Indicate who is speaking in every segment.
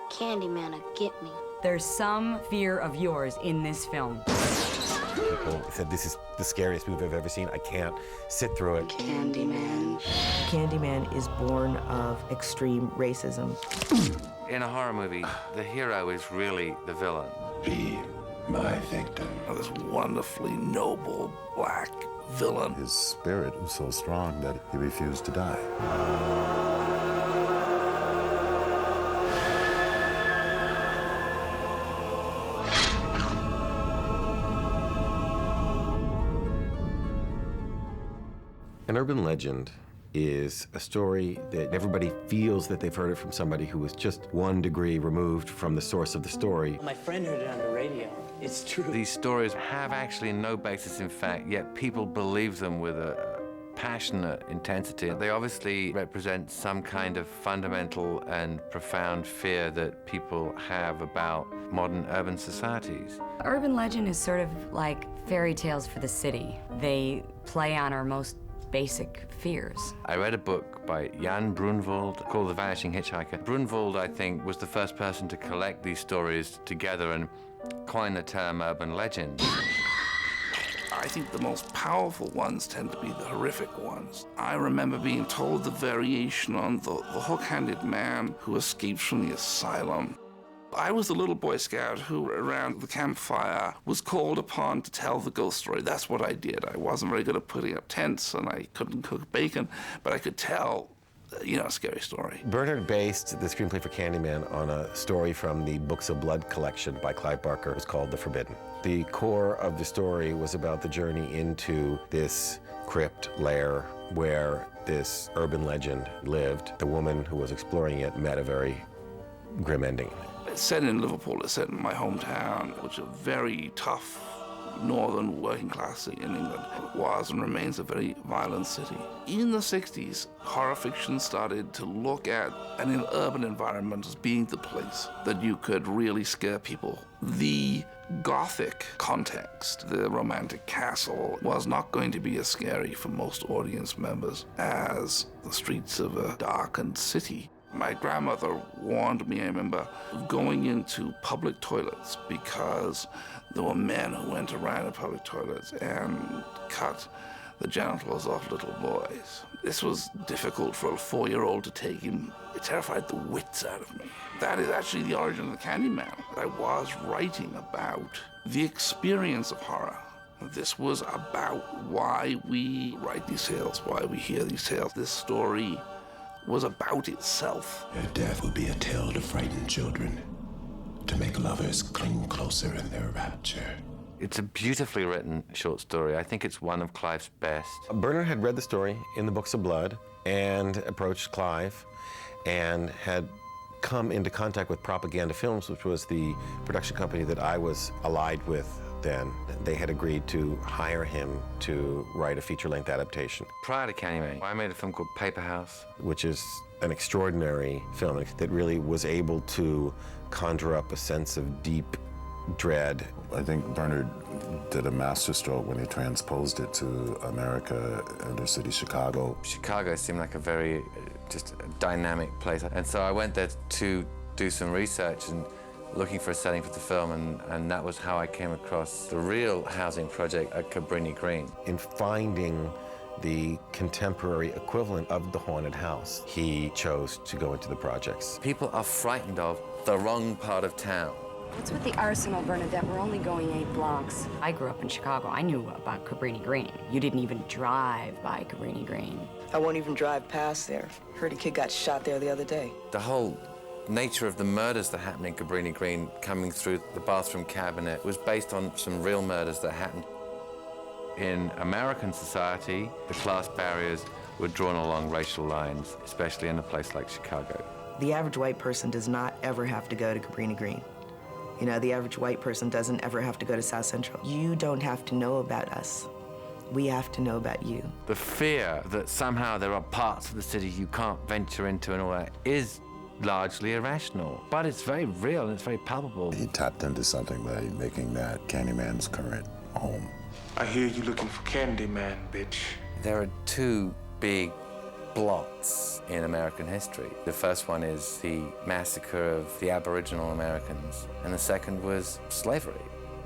Speaker 1: Candyman'll get me.
Speaker 2: There's some fear of yours in this film.
Speaker 3: People said, this is the scariest movie I've ever seen. I can't sit through it.
Speaker 4: Candyman.
Speaker 5: Candyman is born of extreme racism.
Speaker 6: In a horror movie, the hero is really the villain.
Speaker 7: Be my victim.
Speaker 8: This wonderfully noble black villain.
Speaker 7: His spirit was so strong that he refused to die.
Speaker 3: An urban legend is a story that everybody feels that they've heard it from somebody who was just 1 degree removed from the source of the story.
Speaker 9: My friend heard it on the radio. It's true.
Speaker 6: These stories have actually no basis in fact, yet people believe them with a passionate intensity. They obviously represent some kind of fundamental and profound fear that people have about modern urban societies.
Speaker 2: Urban legend is sort of like fairy tales for the city. They play on our most basic fears.
Speaker 6: I read a book by Jan Brunvold called The Vanishing Hitchhiker. Brunvold, I think, was the first person to collect these stories together and coin the term urban legend.
Speaker 8: I think the most powerful ones tend to be the horrific ones. I remember being told the variation on the hook-handed man who escapes from the asylum. I was the little Boy Scout who, around the campfire, was called upon to tell the ghost story. That's what I did. I wasn't very good at putting up tents, and I couldn't cook bacon, but I could tell, a scary story.
Speaker 3: Bernard based the screenplay for Candyman on a story from the Books of Blood collection by Clive Barker. It was called The Forbidden. The core of the story was about the journey into this crypt lair where this urban legend lived. The woman who was exploring it met a very grim ending.
Speaker 8: It's set in Liverpool, it's set in my hometown, which is a very tough northern working class city in England. It was and remains a very violent city. In the 60s, horror fiction started to look at an urban environment as being the place that you could really scare people. The Gothic context, the romantic castle, was not going to be as scary for most audience members as the streets of a darkened city. My grandmother warned me, I remember, of going into public toilets because there were men who went around the public toilets and cut the genitals off little boys. This was difficult for a 4-year-old to take in. It terrified the wits out of me. That is actually the origin of the Candyman. I was writing about the experience of horror. This was about why we write these tales, why we hear these tales. This story was about itself.
Speaker 7: Your death will be a tale to frighten children, to make lovers cling closer in their rapture.
Speaker 6: It's a beautifully written short story. I think it's one of Clive's best.
Speaker 3: Bernard had read the story in the Books of Blood and approached Clive and had come into contact with Propaganda Films, which was the production company that I was allied with then. They had agreed to hire him to write a feature-length adaptation.
Speaker 6: Prior to Candyman, I made a film called Paper House,
Speaker 3: which is an extraordinary film that really was able to conjure up a sense of deep dread.
Speaker 7: I think Bernard did a masterstroke when he transposed it to America, inner city Chicago.
Speaker 6: Chicago seemed like a very just a dynamic place. And so I went there to do some research and looking for a setting for the film, and that was how I came across the real housing project at Cabrini Green.
Speaker 3: In finding the contemporary equivalent of the haunted house, he chose to go into the projects.
Speaker 6: People are frightened of the wrong part of town.
Speaker 4: What's with the arsenal, Bernadette? We're only going 8 blocks.
Speaker 2: I grew up in Chicago. I knew about Cabrini Green. You didn't even drive by Cabrini Green.
Speaker 5: I won't even drive past there. Heard a kid got shot there the other day.
Speaker 6: The whole nature of the murders that happened in Cabrini Green coming through the bathroom cabinet was based on some real murders that happened. In American society, the class barriers were drawn along racial lines, especially in a place like Chicago.
Speaker 5: The average white person does not ever have to go to Cabrini Green. You know, the average white person doesn't ever have to go to South Central. You don't have to know about us. We have to know about you.
Speaker 6: The fear that somehow there are parts of the city you can't venture into and all that is largely irrational, but it's very real and it's very palpable.
Speaker 7: He tapped into something by making that Candyman's current home.
Speaker 10: I hear you looking for Candyman, bitch.
Speaker 6: There are 2 big blots in American history. The first one is the massacre of the Aboriginal Americans, and the second was slavery.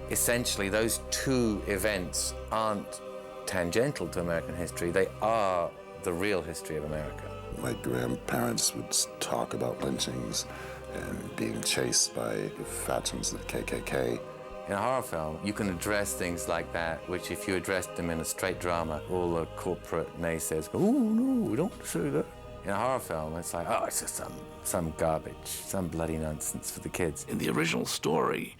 Speaker 6: Essentially, those two events aren't tangential to American history, they are the real history of America.
Speaker 7: My grandparents would talk about lynchings and being chased by the factions of the KKK.
Speaker 6: In a horror film, you can address things like that, which if you addressed them in a straight drama, all the corporate naysayers go, oh, no, we don't say that. In a horror film, it's like, oh, it's just some garbage, some bloody nonsense for the kids.
Speaker 8: In the original story,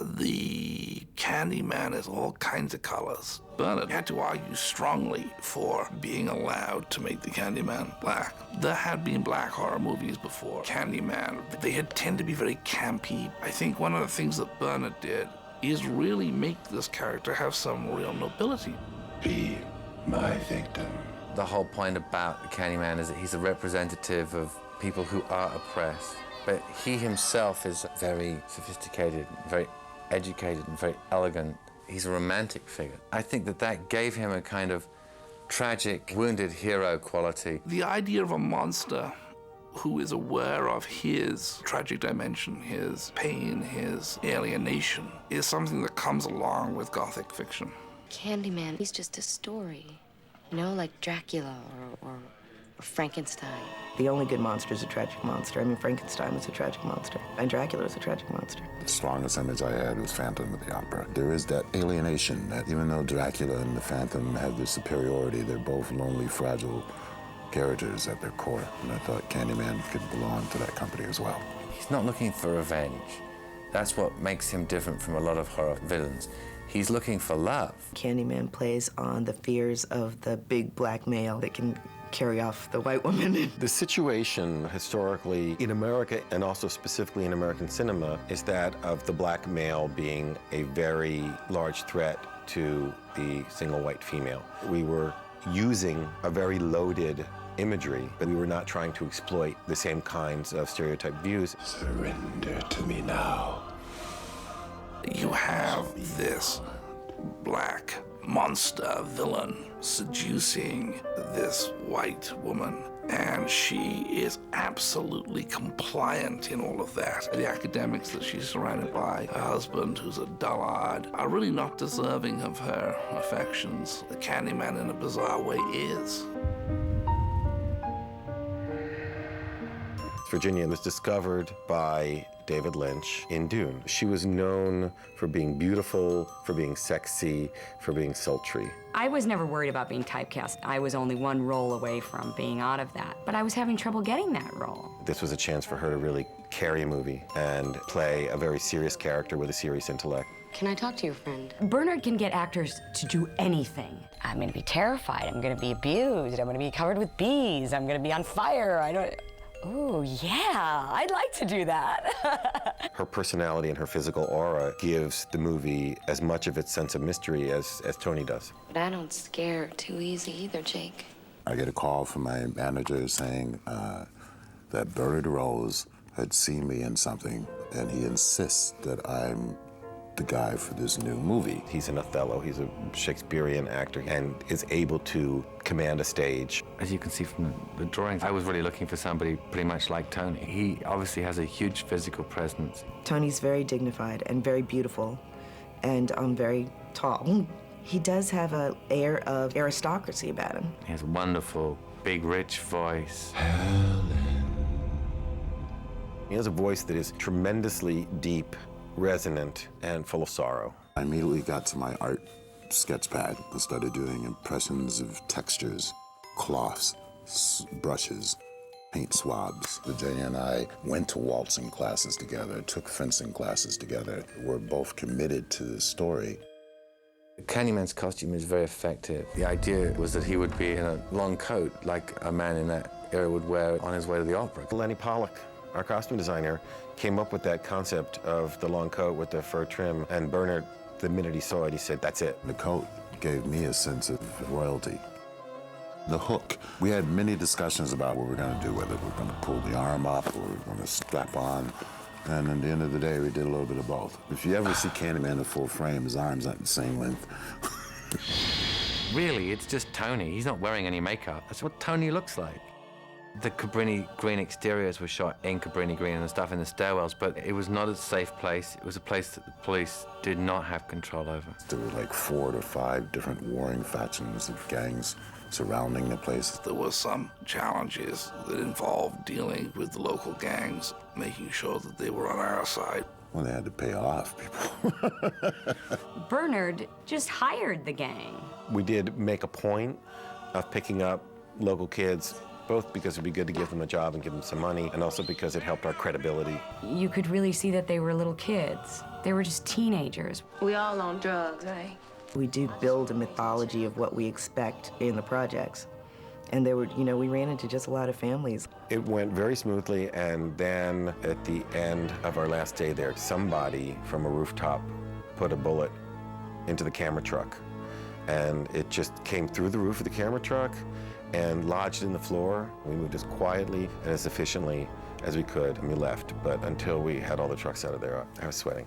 Speaker 8: the Candyman is all kinds of colors. Bernard had to argue strongly for being allowed to make the Candyman black. There had been black horror movies before Candyman. They had tend to be very campy. I think one of the things that Bernard did is really make this character have some real nobility.
Speaker 7: Be my victim.
Speaker 6: The whole point about the Candyman is that he's a representative of people who are oppressed, but he himself is very sophisticated, very educated and very elegant. He's a romantic figure. I think that gave him a kind of tragic, wounded hero quality.
Speaker 8: The idea of a monster who is aware of his tragic dimension, his pain, his alienation, is something that comes along with Gothic fiction.
Speaker 4: Candyman, he's just a story. You know, like Dracula or Frankenstein.
Speaker 5: The only good monster is a tragic monster. I mean, Frankenstein was a tragic monster, and Dracula was a tragic monster.
Speaker 7: The strongest image I had was Phantom of the Opera. There is that alienation that even though Dracula and the Phantom have the superiority, they're both lonely, fragile characters at their core. And I thought Candyman could belong to that company as well.
Speaker 6: He's not looking for revenge. That's what makes him different from a lot of horror villains. He's looking for love.
Speaker 5: Candyman plays on the fears of the big black male that can carry off the white woman.
Speaker 3: The situation historically in America, and also specifically in American cinema, is that of the black male being a very large threat to the single white female. We were using a very loaded imagery, but we were not trying to exploit the same kinds of stereotype views.
Speaker 7: Surrender to me now.
Speaker 8: You have this black monster villain seducing this white woman, and she is absolutely compliant in all of that. The academics that she's surrounded by, her husband, who's a dullard, are really not deserving of her affections. The Candyman, in a bizarre way, is.
Speaker 3: Virginia was discovered by David Lynch in Dune. She was known for being beautiful, for being sexy, for being sultry.
Speaker 2: I was never worried about being typecast. I was only one role away from being out of that, but I was having trouble getting that role.
Speaker 3: This was a chance for her to really carry a movie and play a very serious character with a serious intellect.
Speaker 4: Can I talk to your friend?
Speaker 2: Bernard can get actors to do anything. I'm gonna be terrified, I'm gonna be abused, I'm gonna be covered with bees, I'm gonna be on fire, Oh, yeah, I'd like to do that.
Speaker 3: Her personality and her physical aura gives the movie as much of its sense of mystery as Tony does.
Speaker 4: But I don't scare too easy either, Jake.
Speaker 7: I get a call from my manager saying that Bernard Rose had seen me in something, and he insists that I'm the guy for this new movie.
Speaker 3: He's an Othello, he's a Shakespearean actor, and is able to command a stage.
Speaker 6: As you can see from the drawings, I was really looking for somebody pretty much like Tony. He obviously has a huge physical presence.
Speaker 5: Tony's very dignified and very beautiful and very tall. He does have an air of aristocracy about him.
Speaker 6: He has a wonderful, big, rich voice.
Speaker 3: He has a voice that is tremendously deep, resonant, and full of sorrow.
Speaker 7: I immediately got to my art sketch pad and started doing impressions of textures, cloths, brushes, paint swabs. Virginia and I went to waltzing classes together, took fencing classes together. We're both committed to this story.
Speaker 6: Candyman's costume is very effective. The idea was that he would be in a long coat like a man in that era would wear on his way to the opera.
Speaker 3: Lenny Pollock, our costume designer, came up with that concept of the long coat with the fur trim, and Bernard, the minute he saw it, he said, that's it.
Speaker 7: The coat gave me a sense of royalty. The hook, we had many discussions about what we're going to do, whether we're going to pull the arm up or we're going to strap on. And at the end of the day, we did a little bit of both. If you ever see Candyman in full frame, his arms aren't the same length.
Speaker 6: really, it's just Tony. He's not wearing any makeup. That's what Tony looks like. The Cabrini Green exteriors were shot in Cabrini Green and the stuff in the stairwells, but it was not a safe place. It was a place that the police did not have control over.
Speaker 7: There were like 4 to 5 different warring factions of gangs surrounding the place.
Speaker 8: There were some challenges that involved dealing with the local gangs, making sure that they were on our side.
Speaker 7: Well, they had to pay off people.
Speaker 2: Bernard just hired the gang.
Speaker 3: We did make a point of picking up local kids, both because it'd be good to give them a job and give them some money, and also because it helped our credibility.
Speaker 2: You could really see that they were little kids. They were just teenagers.
Speaker 4: We all on drugs, right?
Speaker 5: We do build a mythology of what we expect in the projects. And there were, we ran into just a lot of families.
Speaker 3: It went very smoothly, and then at the end of our last day there, somebody from a rooftop put a bullet into the camera truck. And it just came through the roof of the camera truck and lodged in the floor. We moved as quietly and as efficiently as we could, and we left. But until we had all the trucks out of there, I was sweating.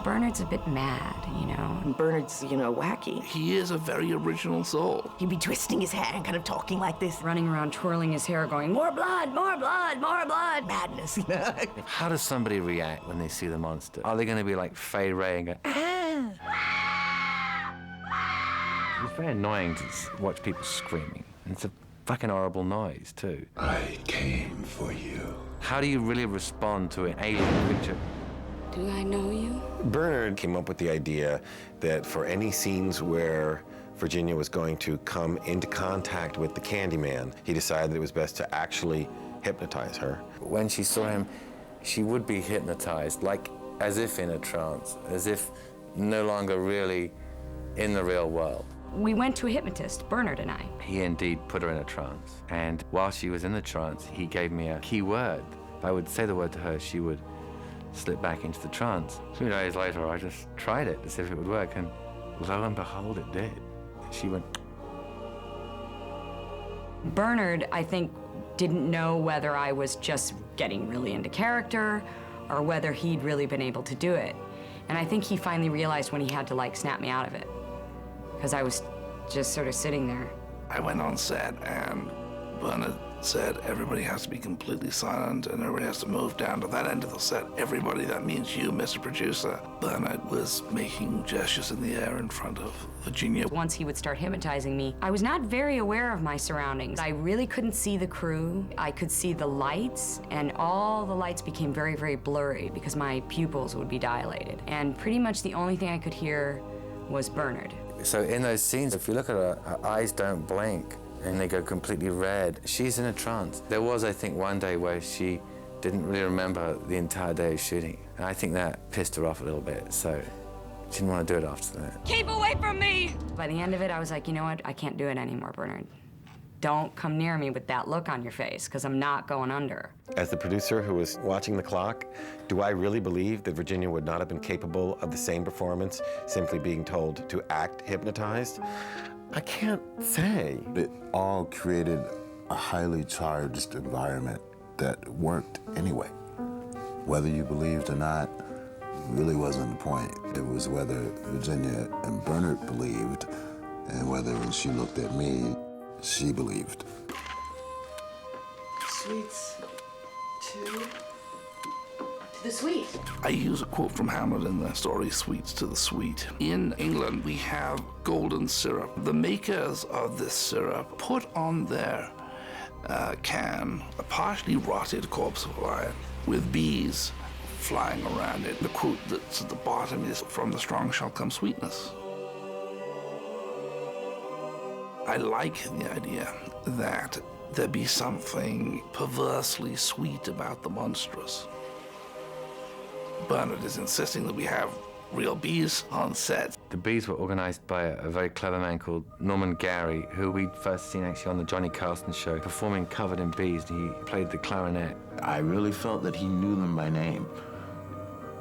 Speaker 2: Bernard's a bit mad,
Speaker 5: And Bernard's, wacky.
Speaker 8: He is a very original soul.
Speaker 5: He'd be twisting his hair and kind of talking like this.
Speaker 2: Running around twirling his hair going, more blood, more blood, more blood.
Speaker 5: Madness.
Speaker 6: How does somebody react when they see the monster? Are they going to be like Fay Ray and go, ah? It's very annoying to watch people screaming. And it's a fucking horrible noise, too.
Speaker 7: I came for you.
Speaker 6: How do you really respond to an alien creature?
Speaker 4: Do I know you?
Speaker 3: Bernard came up with the idea that for any scenes where Virginia was going to come into contact with the Candyman, he decided that it was best to actually hypnotize her.
Speaker 6: When she saw him, she would be hypnotized, like as if in a trance, as if no longer really in the real world.
Speaker 2: We went to a hypnotist, Bernard and I.
Speaker 6: He indeed put her in a trance. And while she was in the trance, he gave me a key word. If I would say the word to her, she would slip back into the trance. 2 days later, I just tried it to see if it would work, and lo and behold, it did. She went.
Speaker 2: Bernard, I think, didn't know whether I was just getting really into character or whether he'd really been able to do it. And I think he finally realized when he had to, snap me out of it, because I was just sort of sitting there.
Speaker 8: I went on set, and Bernard said everybody has to be completely silent and everybody has to move down to that end of the set. Everybody, that means you, Mr. Producer. Bernard was making gestures in the air in front of Virginia.
Speaker 2: Once he would start hypnotizing me, I was not very aware of my surroundings. I really couldn't see the crew. I could see the lights, and all the lights became very, very blurry because my pupils would be dilated. And pretty much the only thing I could hear was Bernard.
Speaker 6: So in those scenes, if you look at her, her eyes don't blink and they go completely red. She's in a trance. There was, I think, one day where she didn't really remember the entire day of shooting. And I think that pissed her off a little bit, so she didn't want to do it after that.
Speaker 2: Keep away from me! By the end of it, I was like, you know what? I can't do it anymore, Bernard. Don't come near me with that look on your face, because I'm not going under.
Speaker 3: As the producer who was watching the clock, do I really believe that Virginia would not have been capable of the same performance simply being told to act hypnotized? I can't say.
Speaker 7: It all created a highly charged environment that worked anyway. Whether you believed or not really wasn't the point. It was whether Virginia and Bernard believed, and whether when she looked at me, she believed.
Speaker 5: Sweets to the sweet.
Speaker 8: I use a quote from Hamlet in the story, Sweets to the Sweet. In England, we have golden syrup. The makers of this syrup put on their can a partially rotted corpse of a lion with bees flying around it. The quote that's at the bottom is, "From the strong shall come sweetness." I like the idea that there be something perversely sweet about the monstrous. Bernard is insisting that we have real bees on set.
Speaker 6: The bees were organized by a very clever man called Norman Gary, who we'd first seen actually on the Johnny Carson show, performing covered in bees. He played the clarinet.
Speaker 7: I really felt that he knew them by name.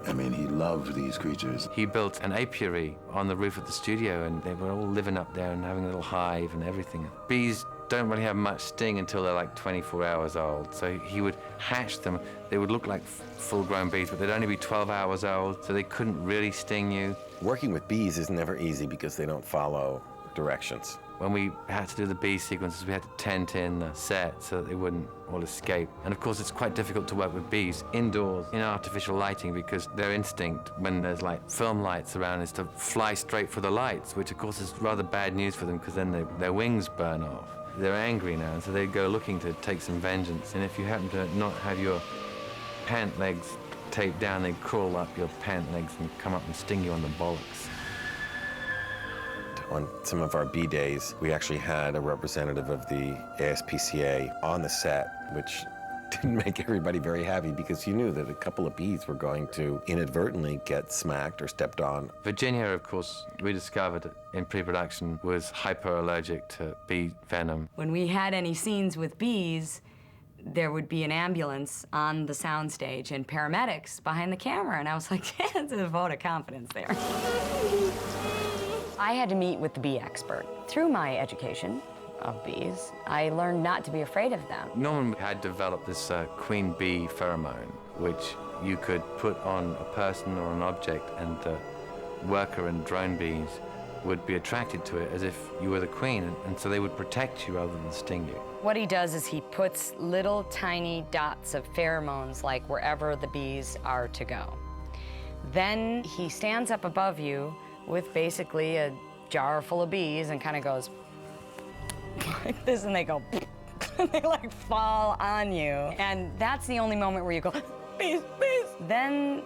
Speaker 7: I mean, he loved these creatures.
Speaker 6: He built an apiary on the roof of the studio, and they were all living up there and having a little hive and everything. Bees don't really have much sting until they're like 24 hours old. So he would hatch them. They would look like full-grown bees, but they'd only be 12 hours old, so they couldn't really sting you.
Speaker 3: Working with bees is never easy because they don't follow directions.
Speaker 6: When we had to do the bee sequences, we had to tent in the set so that they wouldn't all escape. And of course, it's quite difficult to work with bees indoors in artificial lighting because their instinct, when there's like film lights around, is to fly straight for the lights, which of course is rather bad news for them because then their wings burn off. They're angry now, so they go looking to take some vengeance. And if you happen to not have your pant legs taped down, they crawl up your pant legs and come up and sting you on the bollocks.
Speaker 3: On some of our bee days, we actually had a representative of the ASPCA on the set, which didn't make everybody very happy because you knew that a couple of bees were going to inadvertently get smacked or stepped on.
Speaker 6: Virginia, of course, we discovered in pre-production, was hyperallergic to bee venom.
Speaker 2: When we had any scenes with bees, there would be an ambulance on the soundstage and paramedics behind the camera, and I was like, it's a vote of confidence there. I had to meet with the bee expert. Through my education of bees, I learned not to be afraid of them.
Speaker 6: Norman had developed this queen bee pheromone, which you could put on a person or an object, and the worker and drone bees would be attracted to it as if you were the queen, and so they would protect you rather than sting you.
Speaker 2: What he does is he puts little tiny dots of pheromones like wherever the bees are to go. Then he stands up above you with basically a jar full of bees and kind of goes like this, and they go and they like fall on you. And that's the only moment where you go, bees, bees. Then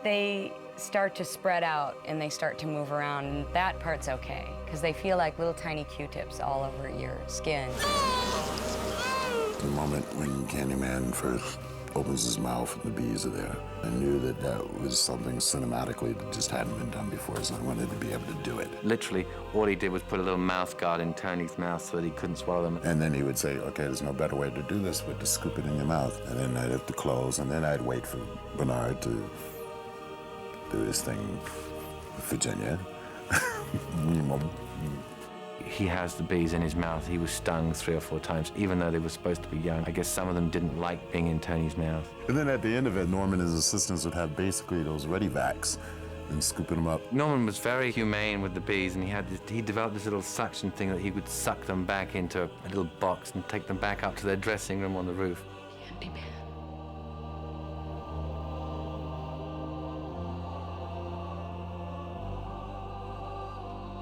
Speaker 2: they start to spread out and they start to move around, and that part's okay because they feel like little tiny Q-tips all over your skin.
Speaker 7: The moment when Candyman first opens his mouth and the bees are there, I knew that that was something cinematically that just hadn't been done before, so I wanted to be able to do it.
Speaker 6: Literally, all he did was put a little mouth guard in Tony's mouth so that he couldn't swallow them.
Speaker 7: And then he would say, okay, there's no better way to do this but to scoop it in your mouth. And then I'd have to close, and then I'd wait for Bernard to do his thing with Virginia.
Speaker 6: He has the bees in his mouth. He was stung 3 or 4 times, even though they were supposed to be young. I guess some of them didn't like being in Tony's mouth.
Speaker 7: And then at the end of it, Norman and his assistants would have basically those ready vacs and scooping them up.
Speaker 6: Norman was very humane with the bees, and he developed this little suction thing that he would suck them back into a little box and take them back up to their dressing room on the roof.
Speaker 4: Candyman.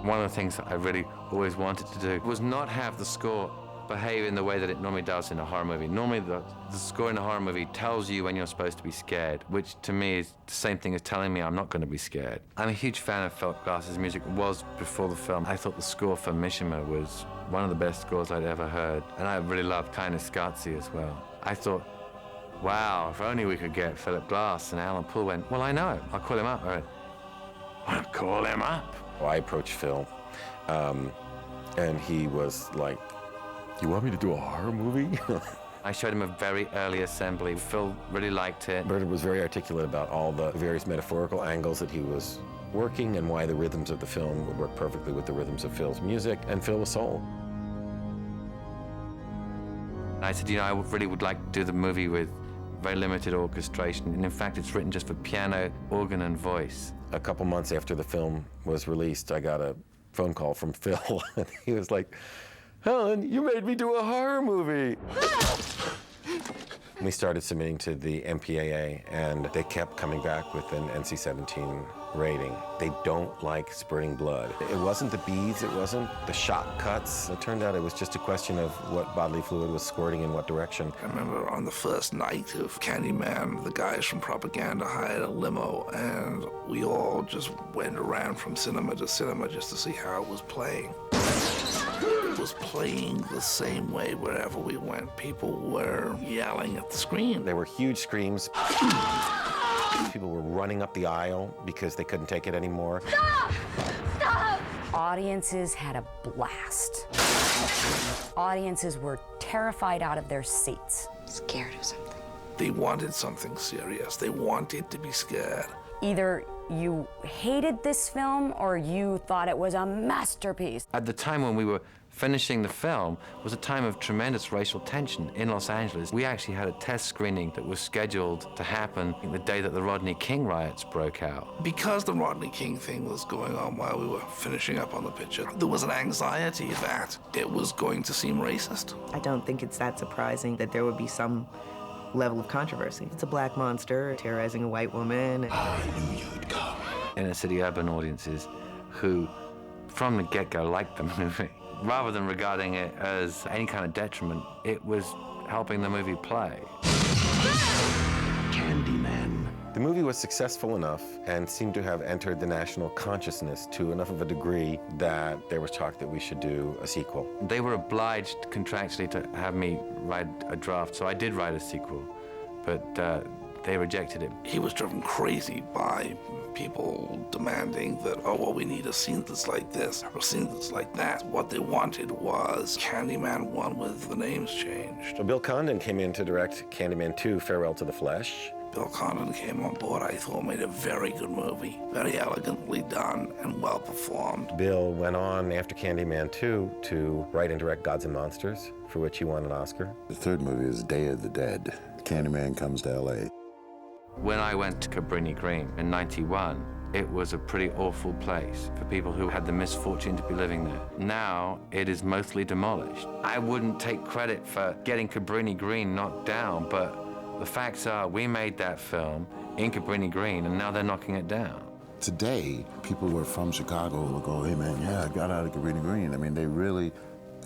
Speaker 6: One of the things that I really always wanted to do was not have the score behave in the way that it normally does in a horror movie. Normally, the score in a horror movie tells you when you're supposed to be scared, which to me is the same thing as telling me I'm not going to be scared. I'm a huge fan of Philip Glass's music. It was before the film. I thought the score for Mishima was one of the best scores I'd ever heard, and I really loved Kind of Scotsy as well. I thought, wow, if only we could get Philip Glass. And Alan Poole went, well, I know him. I'll call him up. I went, I'll call him up.
Speaker 3: Well, I approached Phil, and he was like, you want me to do a horror movie?
Speaker 6: I showed him a very early assembly. Phil really liked it.
Speaker 3: Bernard was very articulate about all the various metaphorical angles that he was working and why the rhythms of the film would work perfectly with the rhythms of Phil's music, and Phil was sold.
Speaker 6: I said, I really would like to do the movie with very limited orchestration, and in fact, it's written just for piano, organ, and voice.
Speaker 3: A couple months after the film was released, I got a phone call from Phil, and he was like, Helen, you made me do a horror movie. We started submitting to the MPAA, and they kept coming back with an NC-17 rating. They don't like spurting blood. It wasn't the beads, it wasn't the shot cuts. It turned out it was just a question of what bodily fluid was squirting in what direction.
Speaker 8: I remember on the first night of Candyman, the guys from Propaganda hired a limo, and we all just went around from cinema to cinema just to see how it was playing. It was playing the same way wherever we went. People were yelling at the screen.
Speaker 3: There were huge screams. People were running up the aisle because they couldn't take it anymore.
Speaker 2: Stop! Stop! Audiences had a blast. Audiences were terrified out of their seats.
Speaker 4: Scared of something.
Speaker 8: They wanted something serious. They wanted to be scared.
Speaker 2: Either you hated this film or you thought it was a masterpiece.
Speaker 6: At the time when we were Finishing the film was a time of tremendous racial tension in Los Angeles. We actually had a test screening that was scheduled to happen the day that the Rodney King riots broke out.
Speaker 8: Because the Rodney King thing was going on while we were finishing up on the picture, there was an anxiety that it was going to seem racist.
Speaker 5: I don't think it's that surprising that there would be some level of controversy. It's a black monster terrorizing a white woman.
Speaker 7: I knew you'd come.
Speaker 6: Inner city urban audiences who, from the get-go, liked the movie. Rather than regarding it as any kind of detriment, it was helping the movie play.
Speaker 7: Candyman.
Speaker 3: The movie was successful enough and seemed to have entered the national consciousness to enough of a degree that there was talk that we should do a sequel.
Speaker 6: They were obliged contractually to have me write a draft, so I did write a sequel, but they rejected it.
Speaker 8: He was driven crazy by people demanding that, oh, well, we need a scene that's like this, or a scene that's like that. What they wanted was Candyman 1 with the names changed.
Speaker 3: So Bill Condon came in to direct Candyman 2, Farewell to the Flesh.
Speaker 8: Bill Condon came on board, I thought, made a very good movie, very elegantly done and well performed.
Speaker 3: Bill went on after Candyman 2 to write and direct Gods and Monsters, for which he won an Oscar.
Speaker 7: The third movie is Day of the Dead. Candyman comes to L.A.
Speaker 6: When I went to Cabrini Green in '91, it was a pretty awful place for people who had the misfortune to be living there. Now, it is mostly demolished. I wouldn't take credit for getting Cabrini Green knocked down, but the facts are we made that film in Cabrini Green, and now they're knocking it down.
Speaker 7: Today, people who are from Chicago will go, hey man, yeah, I got out of Cabrini Green. I mean, they really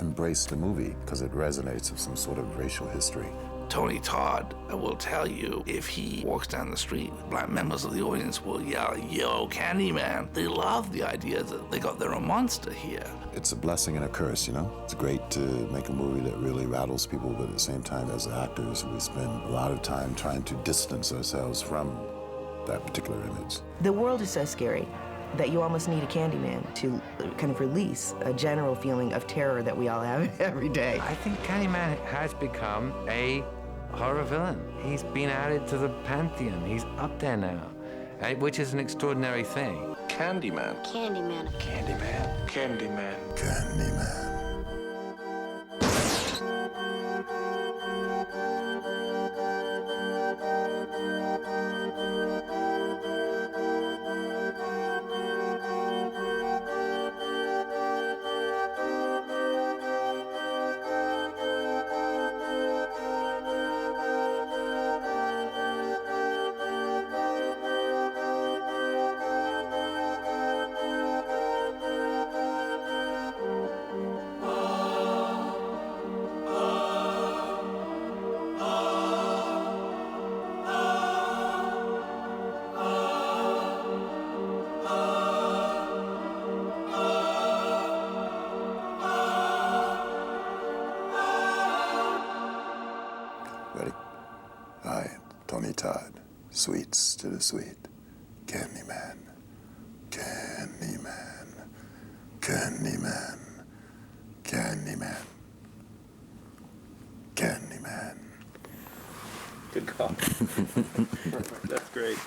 Speaker 7: embrace the movie because it resonates with some sort of racial history.
Speaker 8: Tony Todd, I will tell you, if he walks down the street, black members of the audience will yell, yo, Candyman. They love the idea that they got their own monster here.
Speaker 7: It's a blessing and a curse, you know? It's great to make a movie that really rattles people, but at the same time, as actors, we spend a lot of time trying to distance ourselves from that particular image.
Speaker 5: The world is so scary that you almost need a Candyman to kind of release a general feeling of terror that we all have every day.
Speaker 6: I think Candyman has become a horror villain. He's been added to the pantheon. He's up there now, which is an extraordinary thing.
Speaker 1: Candyman.
Speaker 4: Candyman.
Speaker 1: Candyman. Candyman.
Speaker 7: Candyman. Ready? I, Tony Todd, sweets to the sweet. Candyman. Candyman. Candyman. Candyman. Candyman.
Speaker 1: Good call. That's great.